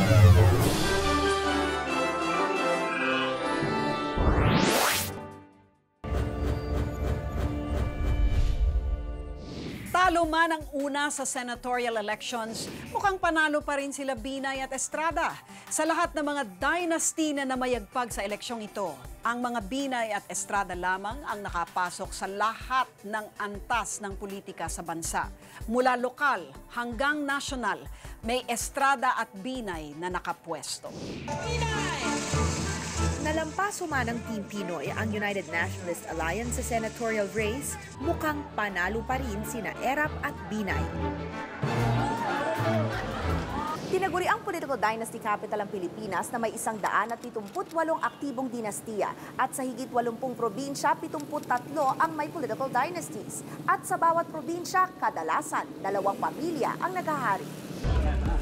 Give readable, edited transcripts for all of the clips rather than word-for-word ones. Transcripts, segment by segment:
Talo man ang una sa senatorial elections, mukhang panalo pa rin sila Binay at Estrada. Sa lahat ng mga dynasty na namayagpag sa eleksyong ito, ang mga Binay at Estrada lamang ang nakapasok sa lahat ng antas ng politika sa bansa. Mula lokal hanggang nasyonal, may Estrada at Binay na nakapwesto. Nalampaso man ng Team Pinoy ang United Nationalist Alliance sa senatorial race, mukhang panalo pa rin sina Erap at Binay. Tinaguri ang political dynasty capital ang Pilipinas na may 178 aktibong dinastiya at sa higit 80 probinsya, 73 ang may political dynasties. At sa bawat probinsya, kadalasan, 2 pamilya ang naghahari.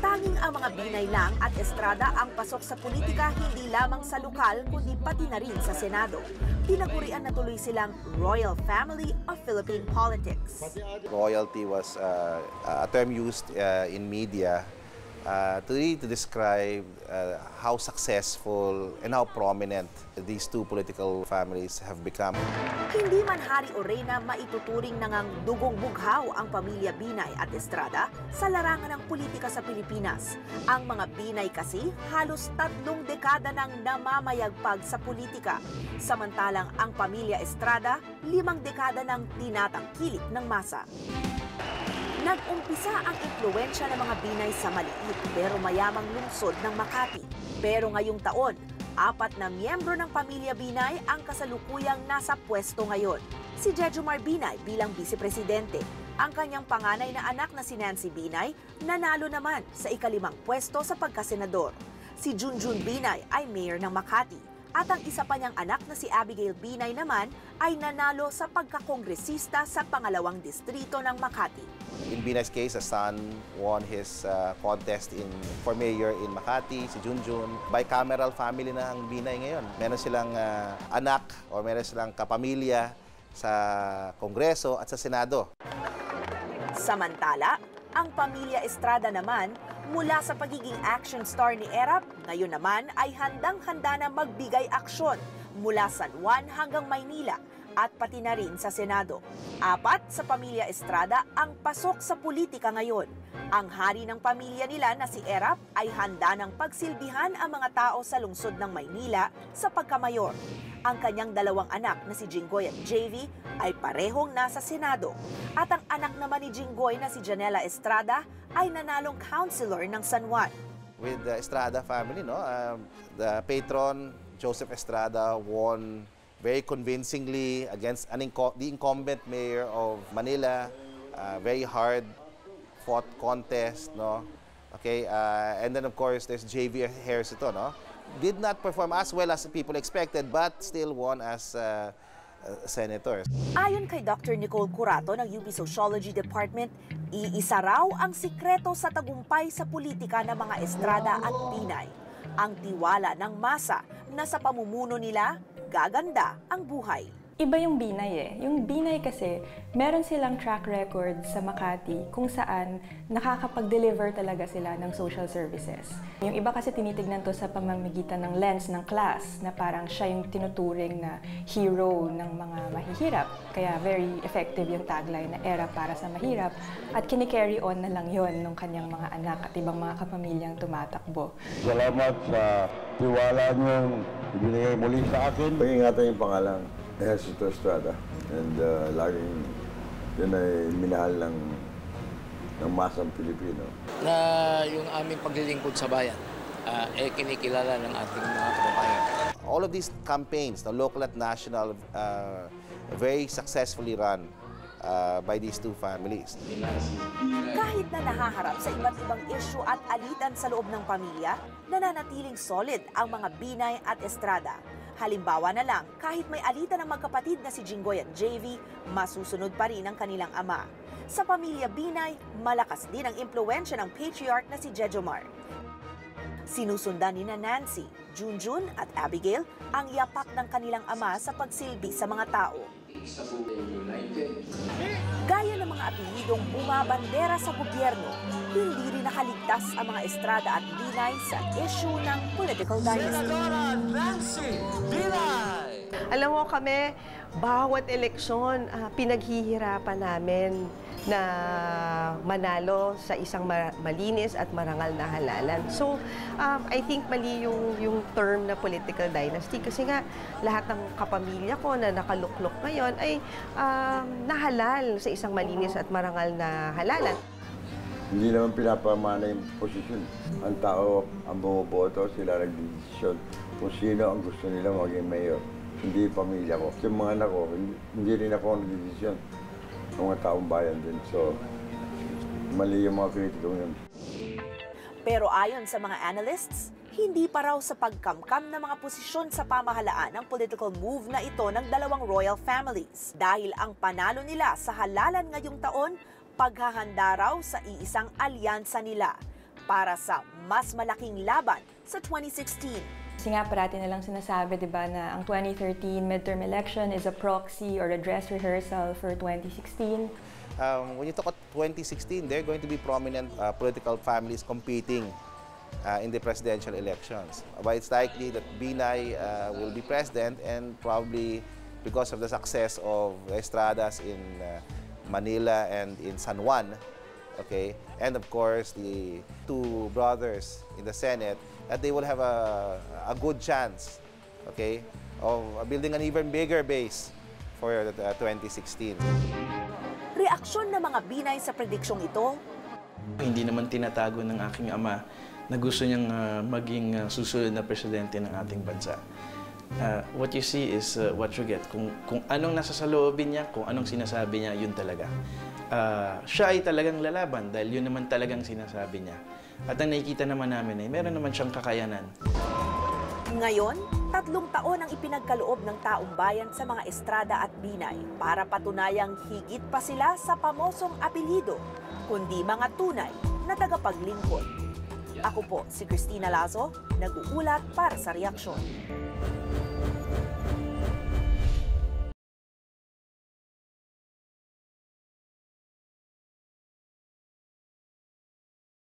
Tanging ang mga Binay lang at Estrada ang pasok sa politika hindi lamang sa lokal kundi pati na rin sa Senado. Tinagurian na tuloy silang Royal Family of Philippine Politics. Royalty was a term used in media to describe how successful and how prominent these two political families have become. Hindi man hari o reyna maituturing nangang dugong bughaw ang pamilya Binay at Estrada sa larangan ng politika sa Pilipinas. Ang mga Binay kasi halos 3 dekada nang namamayagpag sa politika. Samantalang ang pamilya Estrada, 5 dekada nang tinatangkilik ng masa. Nag-umpisa ang impluwensya ng mga Binay sa maliit pero mayamang lungsod ng Makati. Pero ngayong taon, 4 na miyembro ng pamilya Binay ang kasalukuyang nasa pwesto ngayon. Si Jejomar Binay bilang vice-presidente. Ang kanyang panganay na anak na si Nancy Binay nanalo naman sa ika-5 pwesto sa pagkasenador. Si Junjun Binay ay mayor ng Makati. At ang isa pa niyang anak na si Abigail Binay naman ay nanalo sa pagkakongresista sa pangalawang distrito ng Makati. In Binay's case, a son won his contest for mayor in Makati, si Junjun. Bicameral family na ang Binay ngayon. Meron silang anak o meron silang kapamilya sa Kongreso at sa Senado. Samantala, ang pamilya Estrada naman, mula sa pagiging action star ni Erap, ngayon naman ay handang-handa na magbigay aksyon mula San Juan hanggang Maynila at pati na rin sa Senado. 4 sa pamilya Estrada ang pasok sa politika ngayon. Ang hari ng pamilya nila na si Erap ay handa ng pagsilbihan ang mga tao sa lungsod ng Maynila sa pagkamayor. Ang kanyang 2 anak na si Jinggoy at JV ay parehong nasa Senado. At ang anak naman ni Jinggoy na si Janela Estrada ay nanalong councilor ng San Juan. With the Estrada family, the patron, Joseph Estrada, won very convincingly against the incumbent mayor of Manila. Very hard fought contest, Okay, and then of course there's JV Ejercito, Did not perform as well as people expected but still won as senator. Ayon kay Dr. Nicole Curato ng UP Sociology Department, iisa raw ang sikreto sa tagumpay sa politika ng mga Estrada at Binay. Ang tiwala ng masa na sa pamumuno nila, gaganda ang buhay. Iba yung Binay eh. Yung Binay kasi, meron silang track record sa Makati kung saan nakakapag-deliver talaga sila ng social services. Yung iba kasi tinitignan to sa pamamagitan ng lens ng class na parang siya yung tinuturing na hero ng mga mahihirap. Kaya very effective yung tagline na era para sa mahirap at kini-carry on na lang yon ng kanyang mga anak at ibang mga kapamilyang tumatakbo. Salamat sa tiwala niyong ibinigay muli sa akin. Pag-ingatan yung pangalan. Ejercito Estrada. And laging yun ay minahal ng masang Pilipino. Na yung aming paglilingkod sa bayan, kinikilala ng ating mga kababayan. All of these campaigns, the local at national, very successfully run by these two families. Kahit na nahaharap sa iba't ibang issue at alitan sa loob ng pamilya, nananatiling solid ang mga Binay at Estrada. Halimbawa na lang, kahit may alitan ng magkapatid na si Jinggoy at JV, masusunod pa rin ang kanilang ama. Sa pamilya Binay, malakas din ang impluwensya ng patriarch na si Jejomar. Sinusundan ni Nancy, Junjun at Abigail ang yapak ng kanilang ama sa pagsilbi sa mga tao. Gaya ng mga apelidong bumabandera sa gobyerno, hindi rin nakaligtas ang mga Estrada at Binay sa issue ng political dynasty. Alam mo kami, bawat eleksyon, pinaghihirapan namin na manalo sa isang malinis at marangal na halalan. So, I think mali yung term na political dynasty kasi nga lahat ng kapamilya ko na nakaluklok ngayon ay nahalal sa isang malinis at marangal na halalan. Hindi naman pinapamana yung posisyon. Ang tao, ang bumoboto, sila nagdesisyon kung sino ang gusto nila maging mayor. Hindi pamilya ko. Yung mga anak ko, hindi rin ako nagdesisyon. Mga taong bayan din. So, mali yung mga kritikong yun. Pero ayon sa mga analysts, hindi pa raw sa pagkamkam ng mga posisyon sa pamahalaan ang political move na ito ng dalawang royal families. Dahil ang panalo nila sa halalan ngayong taon, paghahanda raw sa iisang alyansa nila para sa mas malaking laban sa 2016. Kasi nga parati na lang sinasabi, di ba, na ang 2013 midterm election is a proxy or a dress rehearsal for 2016. When you talk about 2016, there are going to be prominent political families competing in the presidential elections. But it's likely that Binay will be president, and probably because of the success of Estradas in Manila and in San Juan, okay, and of course the two brothers in the Senate, that they will have a good chance, okay, of building an even bigger base for 2016. Reaksyon ng mga Binay sa prediksyong ito? Hindi naman tinatago ng aking ama na gusto niyang maging susunod na presidente ng ating bansa. What you see is what you get. Kung anong nasa sa loobin niya, kung anong sinasabi niya, yun talaga. Siya ay talagang lalaban dahil yun naman talagang sinasabi niya. At ang nakikita naman namin ay meron naman siyang kakayanan. Ngayon, 3 taon ang ipinagkaloob ng taong bayan sa mga Estrada at Binay para patunayang higit pa sila sa pamosong apelyido, kundi mga tunay na tagapaglingkod. Ako po si Cristina Lazo, nag-uulat para sa Reaksyon.